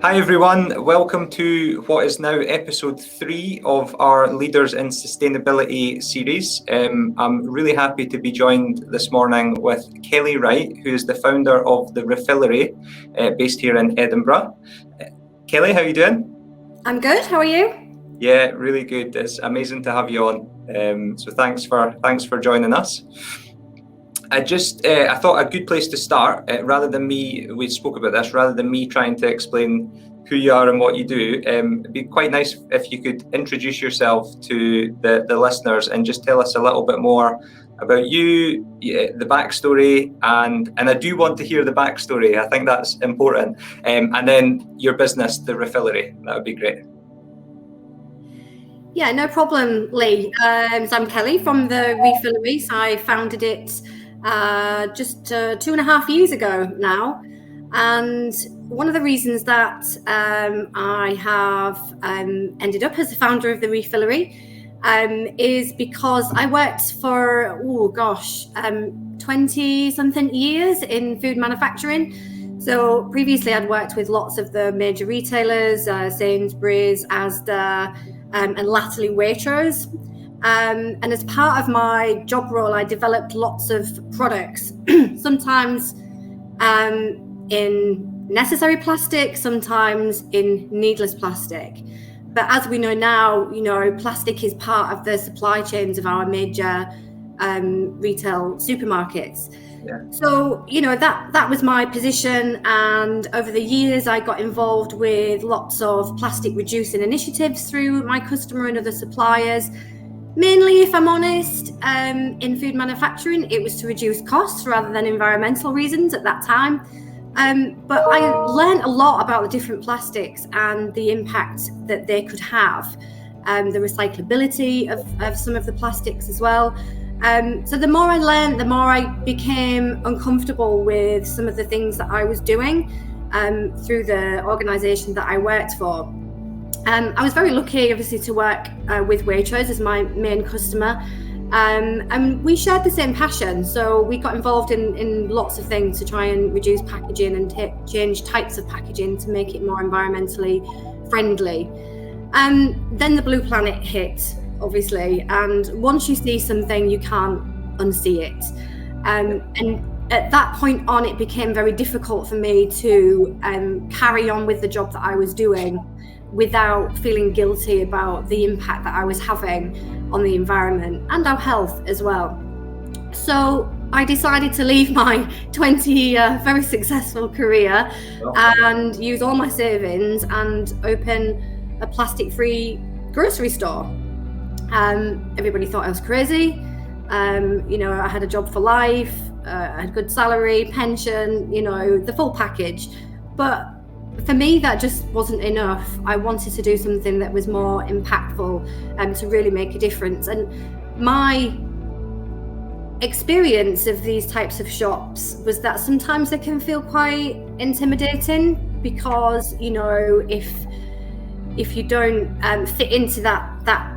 Hi everyone, welcome to what is now episode 3 of our Leaders in Sustainability series. I'm really happy to be joined this morning with Kelly Wright, who is the founder of the Refillary, based here in Edinburgh. Kelly, how are you doing? I'm good, how are you? Yeah, really good. It's amazing to have you on. So thanks for joining us. I thought a good place to start, rather than me trying to explain who you are and what you do, it'd be quite nice if you could introduce yourself to the listeners and just tell us a little bit more about you, the backstory, and I do want to hear the backstory. I think that's important. And then your business, the Refillary, that would be great. Yeah, no problem, Lee. So I'm Kelly from the Refillary. So I founded it just 2.5 years ago now. And one of the reasons that I have ended up as the founder of the Refillary is because I worked for, 20-something years in food manufacturing. So previously I'd worked with lots of the major retailers, Sainsbury's, Asda, and latterly Waitrose. And as part of my job role, I developed lots of products, sometimes in necessary plastic, sometimes in needless plastic. But as we know now, plastic is part of the supply chains of our major retail supermarkets. Yeah. So, that was my position. And over the years, I got involved with lots of plastic reducing initiatives through my customer and other suppliers. Mainly, if I'm honest, in food manufacturing, it was to reduce costs rather than environmental reasons at that time. But I learned a lot about the different plastics and the impact that they could have, the recyclability of some of the plastics as well. So the more I learned, the more I became uncomfortable with some of the things that I was doing through the organisation that I worked for. I was very lucky, obviously, to work with Waitrose as my main customer. And we shared the same passion. So we got involved in lots of things to try and reduce packaging and change types of packaging to make it more environmentally friendly. Then the Blue Planet hit, obviously. And once you see something, you can't unsee it. And at that point on, it became very difficult for me to carry on with the job that I was doing without feeling guilty about the impact that I was having on the environment and our health as well. So I decided to leave my 20 very successful career and use all my savings and open a plastic-free grocery store. Everybody thought I was crazy. I had a job for life, I had a good salary, pension, the full package. But for me, that just wasn't enough. I wanted to do something that was more impactful to really make a difference. And my experience of these types of shops was that sometimes they can feel quite intimidating because, if you don't fit into that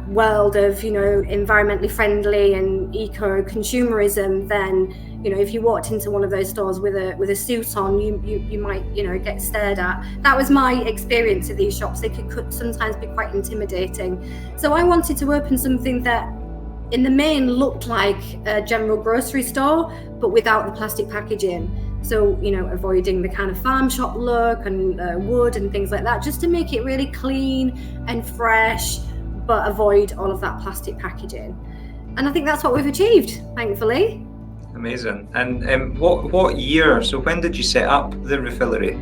world of, environmentally friendly and eco-consumerism, then, if you walked into one of those stores with a suit on, you might, get stared at. That was my experience of these shops. They could sometimes be quite intimidating. So I wanted to open something that in the main looked like a general grocery store, but without the plastic packaging. So, avoiding the kind of farm shop look and wood and things like that, just to make it really clean and fresh, but avoid all of that plastic packaging. And I think that's what we've achieved, thankfully. Amazing. And what year? So when did you set up the Refillary?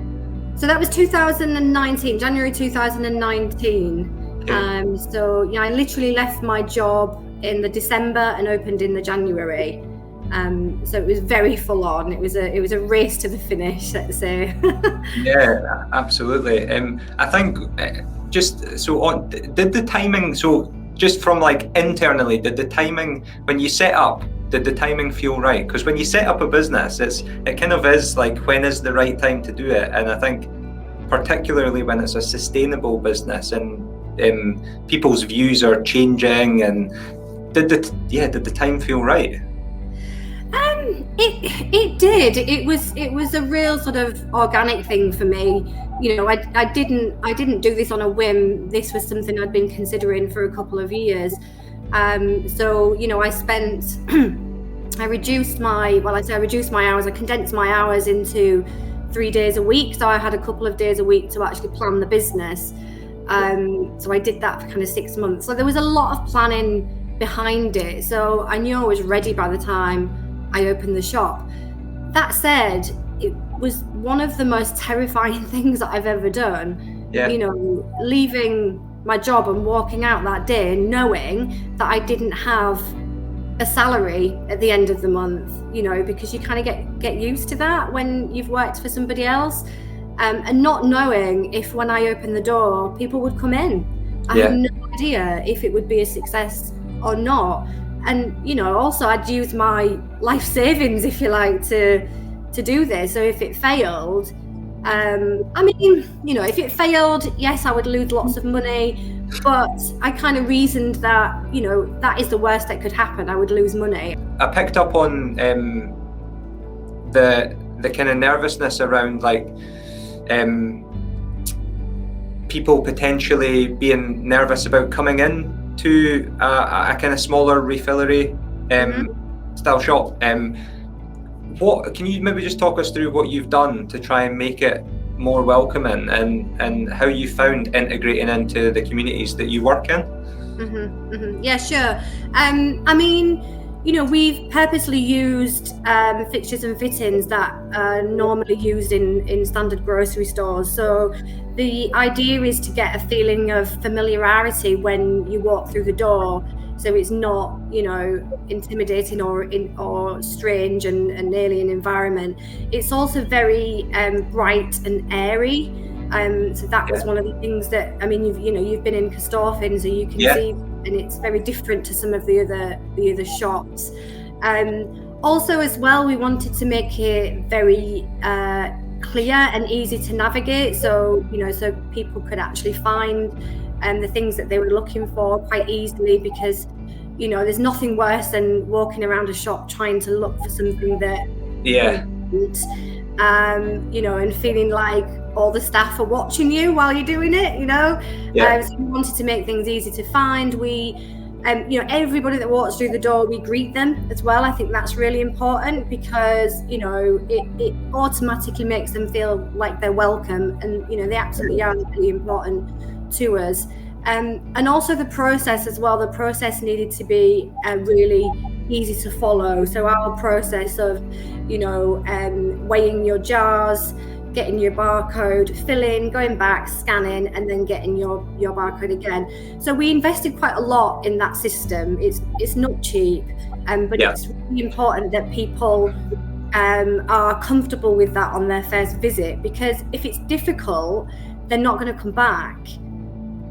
So that was 2019, January 2019. Okay. So I literally left my job in the December and opened in the January. So it was very full on. It was a race to the finish, let's say. Yeah, absolutely. I think did the timing, so just from internally, did the timing when you set up, did the timing feel right? Because when you set up a business, it kind of is when is the right time to do it? And I think particularly when it's a sustainable business and people's views are changing, and did the time feel right? It did. It was a real sort of organic thing for me. You know, I didn't do this on a whim. This was something I'd been considering for a couple of years. So, you know, I reduced my hours. I condensed my hours into 3 days a week. So I had a couple of days a week to actually plan the business. So I did that for kind of 6 months. So there was a lot of planning behind it. So I knew I was ready by the time I opened the shop. That said, it was one of the most terrifying things that I've ever done. Yeah. You know, leaving my job and walking out that day knowing that I didn't have a salary at the end of the month, you know, because you kind of get used to that when you've worked for somebody else, and not knowing if when I opened the door, people would come in. I had no idea if it would be a success or not. And, you know, also I'd use my life savings, if you like, to do this. So if it failed, I mean, you know, if it failed, yes, I would lose lots of money, but I kind of reasoned that, you know, that is the worst that could happen. I would lose money. I picked up on the kind of nervousness around like people potentially being nervous about coming in to a kind of smaller refillery style shop. What can you maybe just talk us through what you've done to try and make it more welcoming, and how you found integrating into the communities that you work in? Yeah, sure. I mean, you know, we've purposely used fixtures and fittings that are normally used in standard grocery stores. So the idea is to get a feeling of familiarity when you walk through the door, so it's not, you know, intimidating or strange and an alien environment. It's also very bright and airy. So that was one of the things that, I mean, you've been in Corstorphine, so you can see, and it's very different to some of the other shops. Also, as well, we wanted to make it very clear and easy to navigate. So, you know, so people could actually find the things that they were looking for quite easily, because, you know, there's nothing worse than walking around a shop trying to look for something that you know, and feeling like all the staff are watching you while you're doing it, you know. So we wanted to make things easy to find. We you know, everybody that walks through the door, we greet them as well. I think that's really important, because, you know, it automatically makes them feel like they're welcome, and, you know, they absolutely are really important to us. And also the process as well. The process needed to be really easy to follow. So our process of, you know, weighing your jars, getting your barcode, filling, going back, scanning, and then getting your barcode again. So we invested quite a lot in that system. It's not cheap, but it's really important that people are comfortable with that on their first visit, because if it's difficult, they're not going to come back.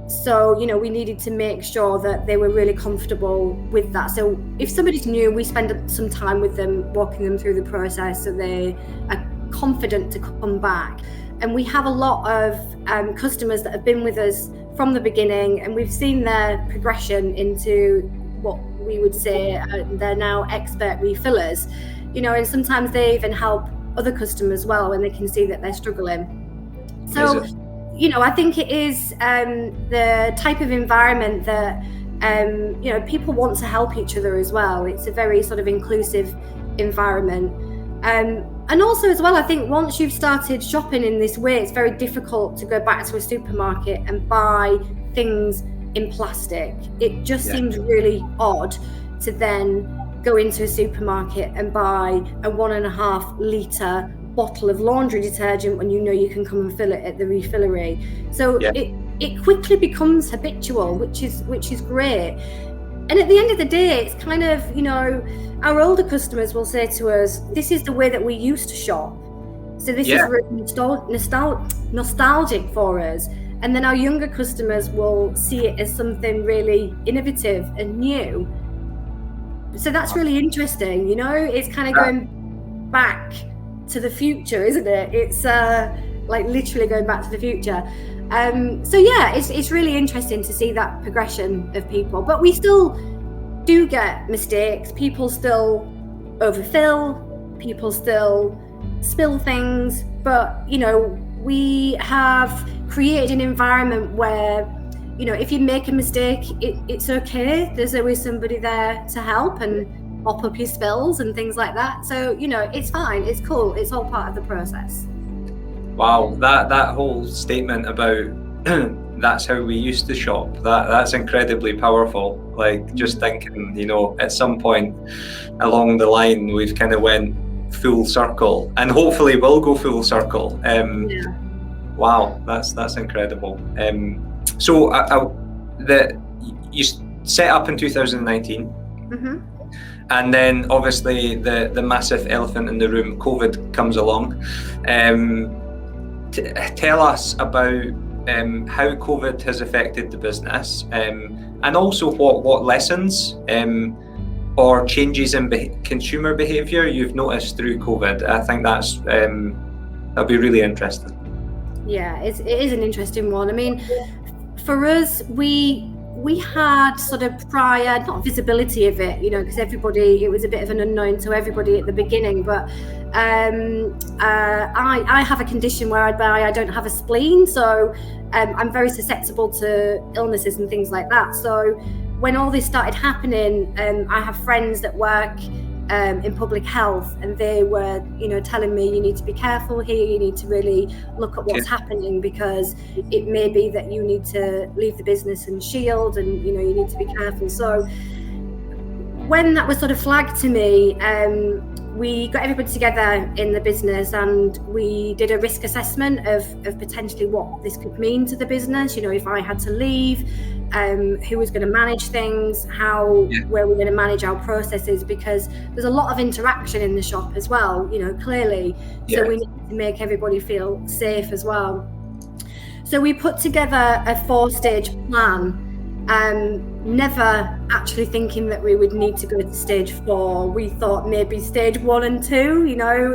So, you know, we needed to make sure that they were really comfortable with that. So if somebody's new, we spend some time with them, walking them through the process so they are confident to come back. And we have a lot of customers that have been with us from the beginning, and we've seen their progression into what we would say they're now expert refillers, you know, and sometimes they even help other customers as well when they can see that they're struggling. So, you know, I think it is the type of environment that, you know, people want to help each other as well. It's a very sort of inclusive environment. And also as well, I think once you've started shopping in this way, it's very difficult to go back to a supermarket and buy things in plastic. It just seems really odd to then go into a supermarket and buy a 1.5 litre bottle of laundry detergent when you know you can come and fill it at the Refillary. So it quickly becomes habitual, which is great. And at the end of the day, it's kind of, you know, our older customers will say to us, this is the way that we used to shop. So this is really nostalgic for us. And then our younger customers will see it as something really innovative and new. So that's really interesting, you know, it's kind of going back to the future, isn't it? It's like literally going back to the future. So yeah, it's really interesting to see that progression of people, but we still do get mistakes. People still overfill, people still spill things, but we have created an environment where if you make a mistake, it's okay. There's always somebody there to help and mop up your spills and things like that. So it's fine, it's cool, it's all part of the process. Wow, that whole statement about that's how we used to shop, that's incredibly powerful. Like, just thinking, at some point along the line we've kind of went full circle, and hopefully we'll go full circle. Wow, that's incredible. So you set up in 2019, and then obviously the massive elephant in the room, COVID, comes along. Tell us about how COVID has affected the business, and also what lessons or changes in consumer behaviour you've noticed through COVID. I think that'll be really interesting. Yeah, it is an interesting one. I mean, for us, we had sort of prior, not visibility of it, because it was a bit of an unknown to everybody at the beginning, but I have a condition whereby I don't have a spleen, so I'm very susceptible to illnesses and things like that. So when all this started happening, I have friends that work in public health, and they were telling me, you need to be careful here, you need to really look at what's happening, because it may be that you need to leave the business and shield, and you need to be careful. So when that was sort of flagged to me, we got everybody together in the business and we did a risk assessment of potentially what this could mean to the business. If I had to leave, who was going to manage things, where we're going to manage our processes, because there's a lot of interaction in the shop as well, clearly. So we need to make everybody feel safe as well. So we put together a 4-stage plan, never actually thinking that we would need to go to stage 4. We thought maybe stage 1 and 2,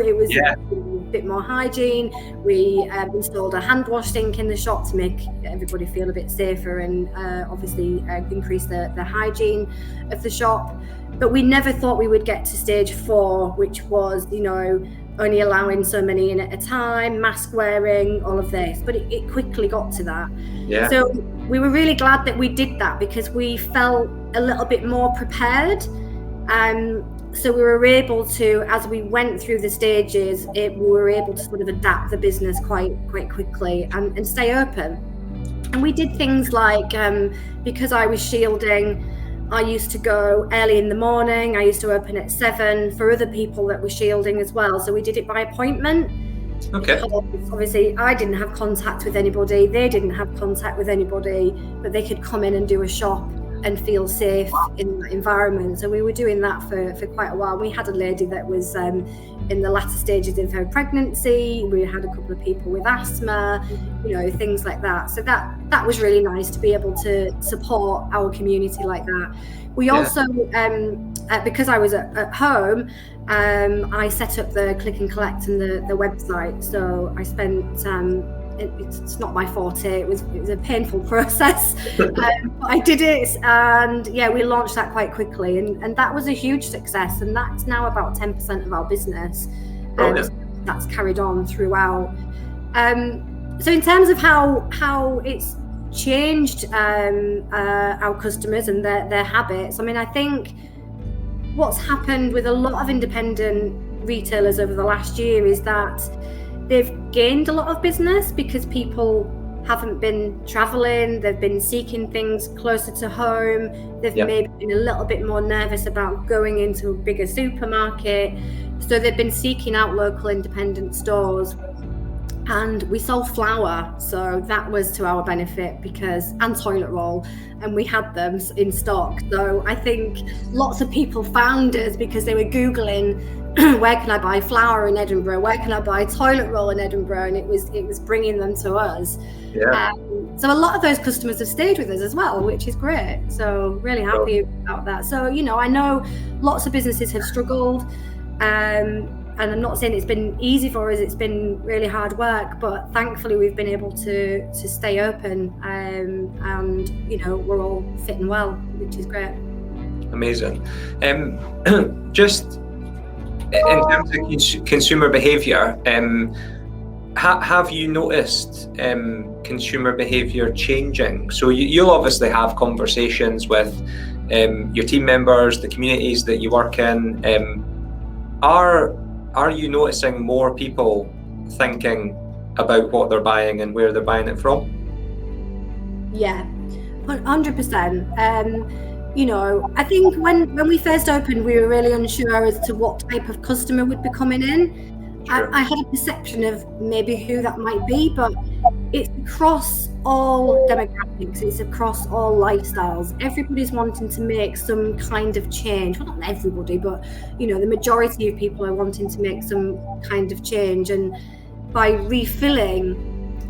it was a bit more hygiene. We installed a hand wash sink in the shop to make everybody feel a bit safer, and obviously increase the hygiene of the shop. But we never thought we would get to stage 4, which was only allowing so many in at a time, mask wearing, all of this. But it quickly got to that. So we were really glad that we did that, because we felt a little bit more prepared. So we were able to, as we went through the stages, we were able to sort of adapt the business quite quickly and stay open. And we did things like, because I was shielding, I used to go early in the morning. I used to open at 7 for other people that were shielding as well. So we did it by appointment. Okay. Obviously, I didn't have contact with anybody. They didn't have contact with anybody, but they could come in and do a shop and feel safe in that environment. So we were doing that for quite a while. We had a lady that was in the latter stages of her pregnancy. We had a couple of people with asthma, things like that. So that was really nice to be able to support our community like that. We also, because I was at home, I set up the click and collect and the website. So I spent it's not my forte. It was a painful process, but I did it, and we launched that quite quickly, and that was a huge success. And that's now about 10% of our business, and that's carried on throughout. So in terms of how it's changed our customers and their habits, I mean, I think what's happened with a lot of independent retailers over the last year is that they've gained a lot of business because people haven't been traveling, they've been seeking things closer to home, they've maybe been a little bit more nervous about going into a bigger supermarket, so they've been seeking out local independent stores. And we sold flour, so that was to our benefit, and toilet roll, and we had them in stock. So I think lots of people found us because they were Googling, where can I buy flour in Edinburgh? Where can I buy toilet roll in Edinburgh? And it was bringing them to us. So a lot of those customers have stayed with us as well, which is great. So really happy about that. So, I know lots of businesses have struggled. And I'm not saying it's been easy for us, it's been really hard work, but thankfully we've been able to stay open, and we're all fit and well, which is great. Amazing. Just In terms of consumer behaviour, have you noticed consumer behaviour changing? So you'll obviously have conversations with your team members, the communities that you work in. Are you noticing more people thinking about what they're buying and where they're buying it from? Yeah, 100%. I think when we first opened, we were really unsure as to what type of customer would be coming in. Sure. I had a perception of maybe who that might be, but it's across all demographics, it's across all lifestyles. Everybody's wanting to make some kind of change. Well, not everybody, but the majority of people are wanting to make some kind of change. And by refilling,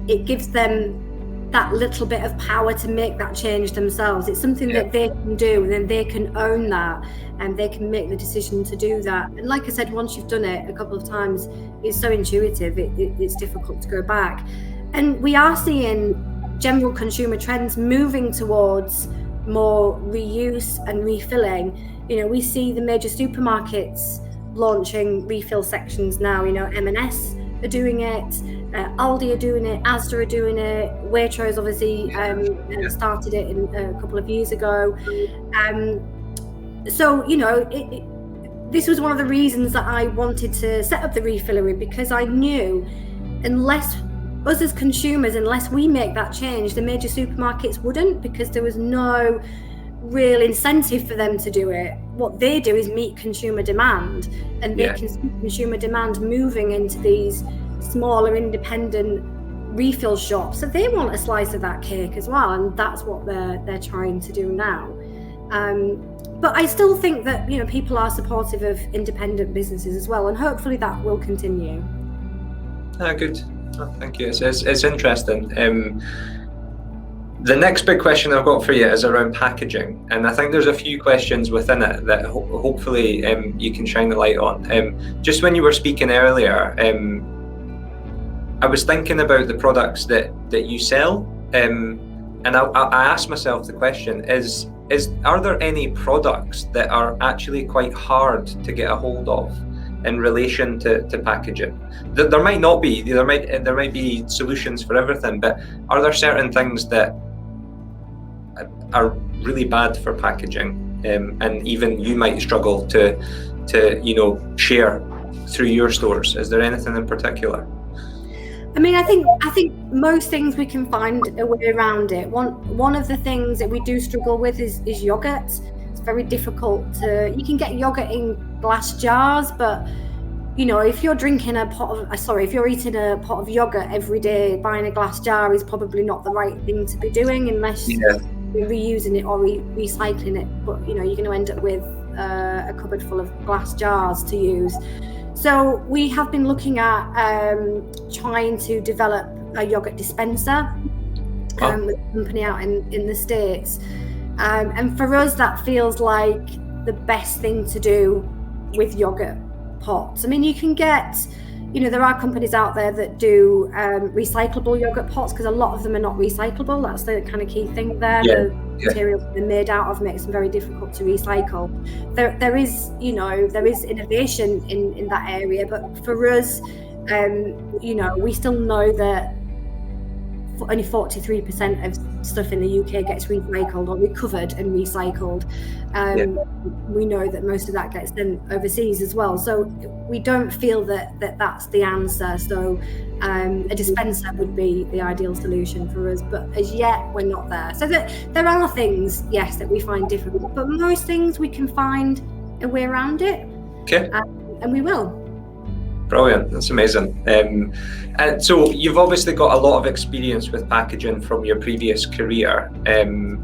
it gives them that little bit of power to make that change themselves. It's something that they can do, and then they can own that, and they can make the decision to do that. And like I said, once you've done it a couple of times, it's so intuitive, it's difficult to go back. And we are seeing general consumer trends moving towards more reuse and refilling. We see the major supermarkets launching refill sections now. M&S are doing it, Aldi are doing it, Asda are doing it, Waitrose obviously started it a couple of years ago. This was one of the reasons that I wanted to set up the Refillery, because I knew unless us as consumers, unless we make that change, the major supermarkets wouldn't, because there was no real incentive for them to do it. What they do is meet consumer demand, and they can see consumer demand moving into these smaller independent refill shops. So they want a slice of that cake as well, and that's what they're trying to do now. But I still think that people are supportive of independent businesses as well, and hopefully that will continue. Good. Oh, thank you. It's interesting. The next big question I've got for you is around packaging, and I think there's a few questions within it that hopefully you can shine the light on. Just when you were speaking earlier, I was thinking about the products that you sell, and I asked myself the question: are there any products that are actually quite hard to get a hold of in relation to packaging? There might not be. There might be solutions for everything, but are there certain things that are really bad for packaging, and even you might struggle to share through your stores? Is there anything in particular? I think most things we can find a way around it. One of the things that we do struggle with is yogurt. It's very difficult you can get yogurt in glass jars, but if you're drinking if you're eating a pot of yogurt every day, buying a glass jar is probably not the right thing to be doing unless you're reusing it or recycling it. But you're going to end up with a cupboard full of glass jars to use. So we have been looking at trying to develop a yogurt dispenser with a company out in the States. And for us, that feels like the best thing to do with yogurt pots. You can get, there are companies out there that do recyclable yogurt pots, because a lot of them are not recyclable. That's the kind of key thing there. The material they're made out of makes them very difficult to recycle. There is innovation in that area, but for us, we still know that only 43% of stuff in the UK gets recycled or recovered and recycled. We know that most of that gets done overseas as well. So we don't feel that that's the answer. So a dispenser would be the ideal solution for us. But as yet, we're not there. So there are things, yes, that we find difficult. But most things we can find a way around it. Okay. And we will. Brilliant, that's amazing. And so you've obviously got a lot of experience with packaging from your previous career, and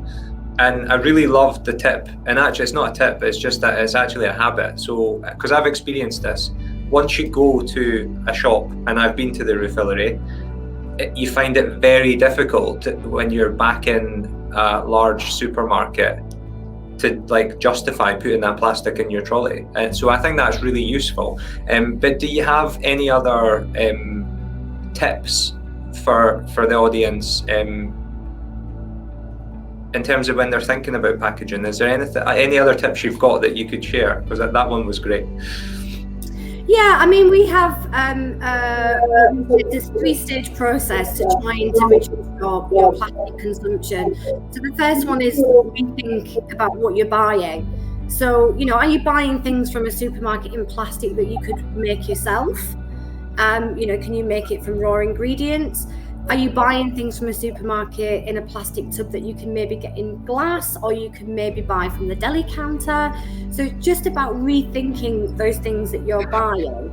I really loved the tip. And actually, it's not a tip; it's just that it's actually a habit. So, because I've experienced this, once you go to a shop, and I've been to the Refillary, you find it very difficult when you're back in a large supermarket to justify putting that plastic in your trolley. So I think that's really useful. But do you have any other tips for the audience in terms of when they're thinking about packaging? Is there any other tips you've got that you could share? Because that one was great. Yeah, I mean, we have this 3-stage process to trying to reduce your plastic consumption. So the first one is rethink about what you're buying. So, are you buying things from a supermarket in plastic that you could make yourself? Can you make it from raw ingredients? Are you buying things from a supermarket in a plastic tub that you can maybe get in glass, or you can maybe buy from the deli counter? So just about rethinking those things that you're buying.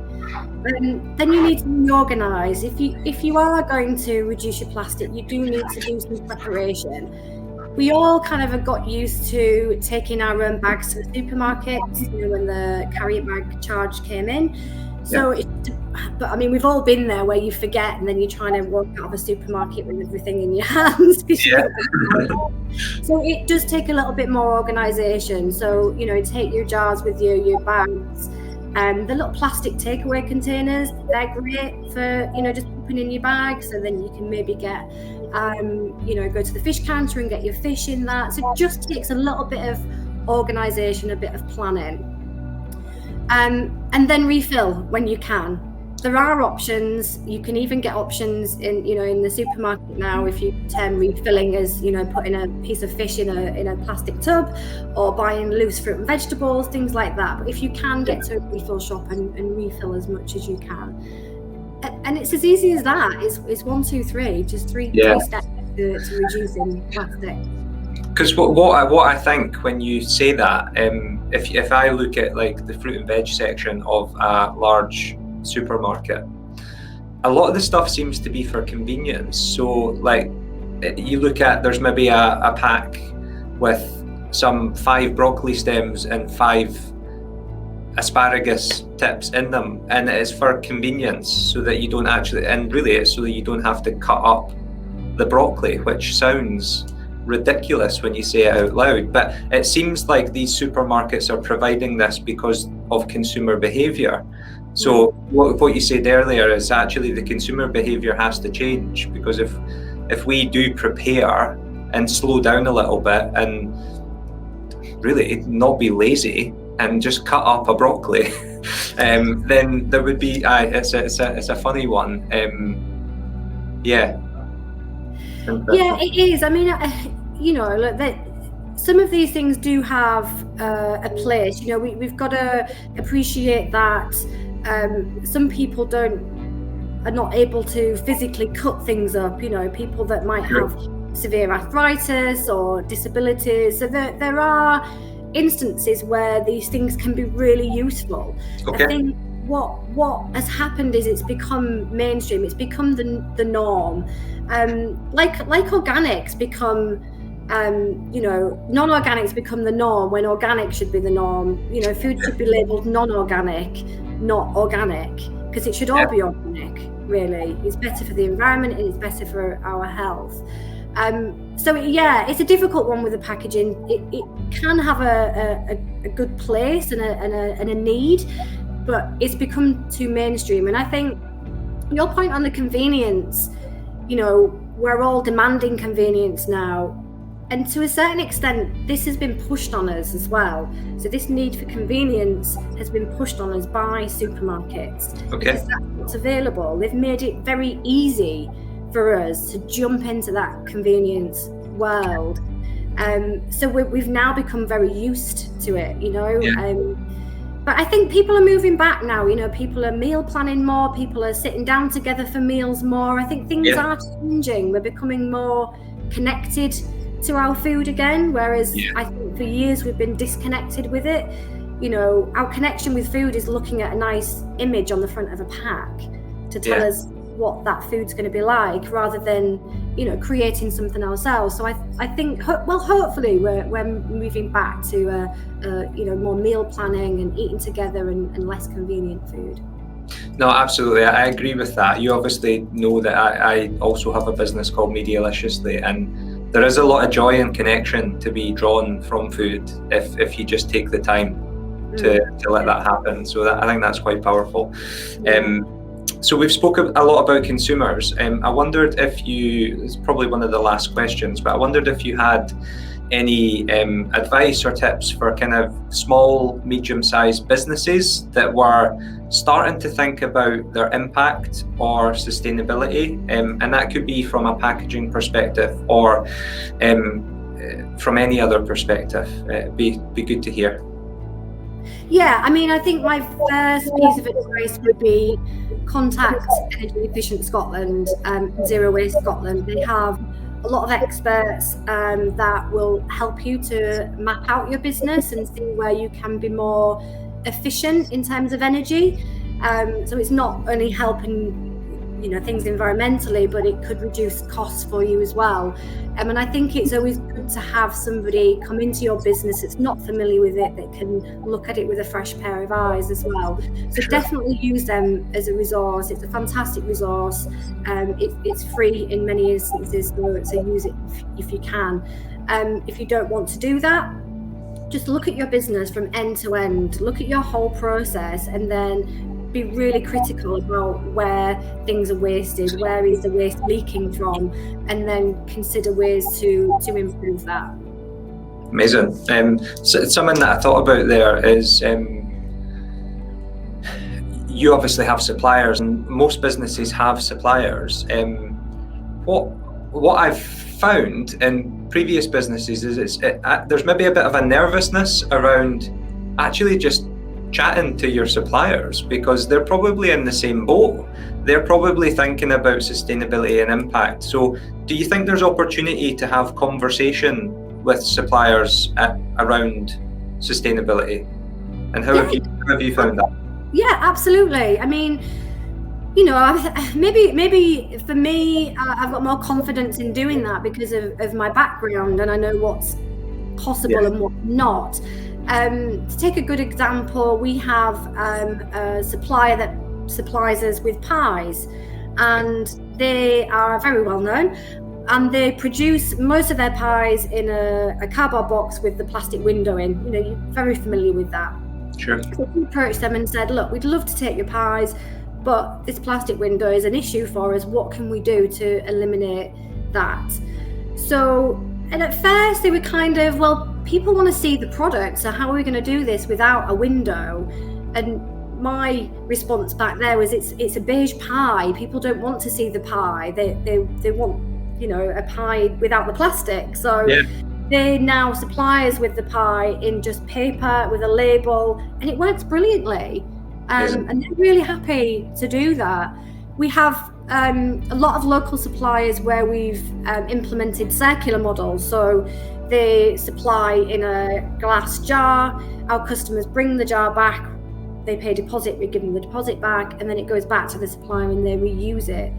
Then you need to be organised. If you are going to reduce your plastic, you do need to do some preparation. We all kind of have got used to taking our own bags to the supermarkets, when the carrier bag charge came in. So, but I mean, we've all been there where you forget, and then you're trying to walk out of a supermarket with everything in your hands. So it does take a little bit more organisation. So, take your jars with you, your bags, and the little plastic takeaway containers. They're great for, just popping in your bag. So then you can maybe get, go to the fish counter and get your fish in that. So it just takes a little bit of organisation, a bit of planning. And then refill when you can. There are options. You can even get options in the supermarket now. If you term refilling as putting a piece of fish in a plastic tub, or buying loose fruit and vegetables, things like that. But if you can get to a refill shop and refill as much as you can, and it's as easy as that. It's 1, 2, 3, just three steps to reducing plastic. Because what I think when you say that, if I look at like the fruit and veg section of a large supermarket, a lot of the stuff seems to be for convenience. So like you look at, there's maybe a pack with some 5 broccoli stems and 5 asparagus tips in them, and it is for convenience, so that you don't actually, and really it's so that you don't have to cut up the broccoli, which sounds ridiculous when you say it out loud, but it seems like these supermarkets are providing this because of consumer behavior. So what you said earlier is actually the consumer behavior has to change, because if we do prepare and slow down a little bit and really not be lazy and just cut up a broccoli, then there would be it's a funny one. Yeah, it is. I mean, some of these things do have a place. We've got to appreciate that some people are not able to physically cut things up. People that might have severe arthritis or disabilities. So there are instances where these things can be really useful. Okay. I think what has happened is it's become mainstream. It's become the norm. Like organics become, non-organics become the norm when organic should be the norm. Food should be labelled non-organic, not organic, because it should all be organic, really. It's better for the environment and it's better for our health. So it's a difficult one with the packaging. It can have a good place and a need, but it's become too mainstream. And I think your point on the convenience, we're all demanding convenience now. And to a certain extent, this has been pushed on us as well. So this need for convenience has been pushed on us by supermarkets. Okay. Because that's what's available. They've made it very easy for us to jump into that convenience world. So we've now become very used to it, But I think people are moving back now. People are meal planning more. People are sitting down together for meals more. I think things are changing. We're becoming more connected to our food again, whereas I think for years we've been disconnected with it. Our connection with food is looking at a nice image on the front of a pack to tell us what that food's going to be like, rather than creating something ourselves. So I think hopefully we're moving back to more meal planning and eating together and less convenient food. No, absolutely, I agree with that. You obviously know that I also have a business called Medialiciously, and there is a lot of joy and connection to be drawn from food if you just take the time to let that happen. So I think that's quite powerful. So we've spoken a lot about consumers. I wondered if it's probably one of the last questions, but I wondered if you had any advice or tips for kind of small, medium-sized businesses that were starting to think about their impact or sustainability, and that could be from a packaging perspective or from any other perspective. Be good to hear. Yeah, I mean, I think my first piece of advice would be contact Energy Efficient Scotland, Zero Waste Scotland. They have a lot of experts that will help you to map out your business and see where you can be more efficient in terms of energy. So it's not only helping things environmentally, but it could reduce costs for you as well. And I think it's always good to have somebody come into your business that's not familiar with it, that can look at it with a fresh pair of eyes as well. So definitely use them as a resource. It's a fantastic resource. It's free in many instances, so use it if you can. If you don't want to do that, just look at your business from end to end, look at your whole process, and then be really critical about where things are wasted, where is the waste leaking from, and then consider ways to improve that. Amazing. So something that I thought about there is you obviously have suppliers, and most businesses have suppliers. What I've found in previous businesses is there's maybe a bit of a nervousness around actually just chatting to your suppliers, because they're probably in the same boat. They're probably thinking about sustainability and impact. So do you think there's opportunity to have conversation with suppliers around sustainability? And how have you found that? Yeah, absolutely. I mean, maybe for me, I've got more confidence in doing that because of my background, and I know what's possible and what's not. To take a good example, we have a supplier that supplies us with pies, and they are very well known, and they produce most of their pies in a cardboard box with the plastic window in. You're very familiar with that. Sure. So we approached them and said, look, we'd love to take your pies, but this plastic window is an issue for us. What can we do to eliminate that? And at first they were kind of, well, people want to see the product, so how are we going to do this without a window? And my response back there was, it's a beige pie. People don't want to see the pie. They want, a pie without the plastic. So they now supply us with the pie in just paper with a label, and it works brilliantly. And they're really happy to do that. We have a lot of local suppliers where we've implemented circular models. So they supply in a glass jar, our customers bring the jar back, they pay a deposit, we give them the deposit back, and then it goes back to the supplier and they reuse it.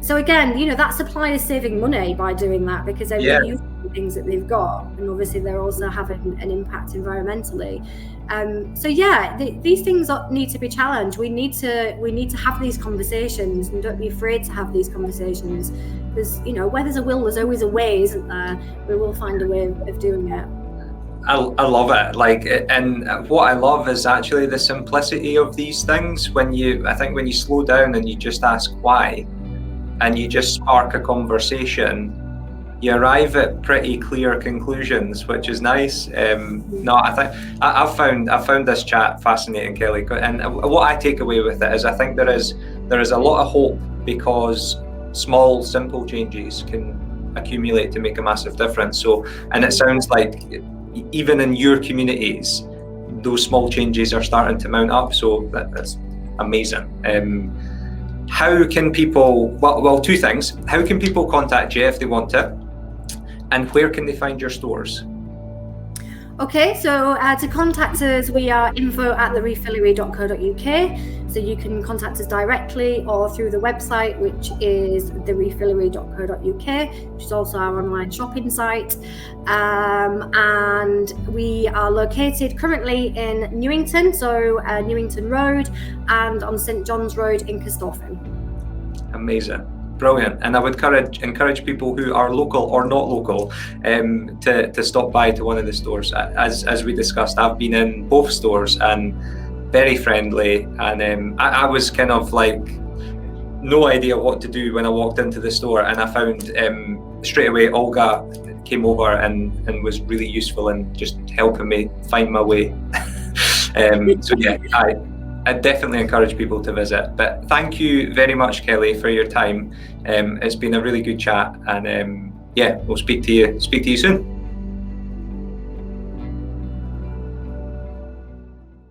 So again, that supplier is saving money by doing that, because they're reusing the things that they've got, and obviously they're also having an impact environmentally. These things need to be challenged. We need to have these conversations, and don't be afraid to have these conversations, because where there's a will, there's always a way, isn't there? We will find a way of doing it. I love it. And what I love is actually the simplicity of these things. I think when you slow down and you just ask why, and you just spark a conversation, you arrive at pretty clear conclusions, which is nice. I've found this chat fascinating, Kelly. And what I take away with it is I think there is a lot of hope, because small, simple changes can accumulate to make a massive difference. So, and it sounds like even in your communities, those small changes are starting to mount up. So that's amazing. How can people? Well, two things. How can people contact you if they want to? And where can they find your stores? Okay, so to contact us, we are info@therefillery.co.uk. So you can contact us directly or through the website, which is therefillery.co.uk, which is also our online shopping site. And we are located currently in Newington, so Newington Road, and on St John's Road in Corstorphine. Amazing. Brilliant. And I would encourage people who are local or not local to stop by to one of the stores. As we discussed, I've been in both stores and very friendly, and I was kind of like no idea what to do when I walked into the store, and I found straight away Olga came over and was really useful in just helping me find my way. I definitely encourage people to visit. But thank you very much, Kelly, for your time. It's been a really good chat, and yeah, we'll speak to you soon.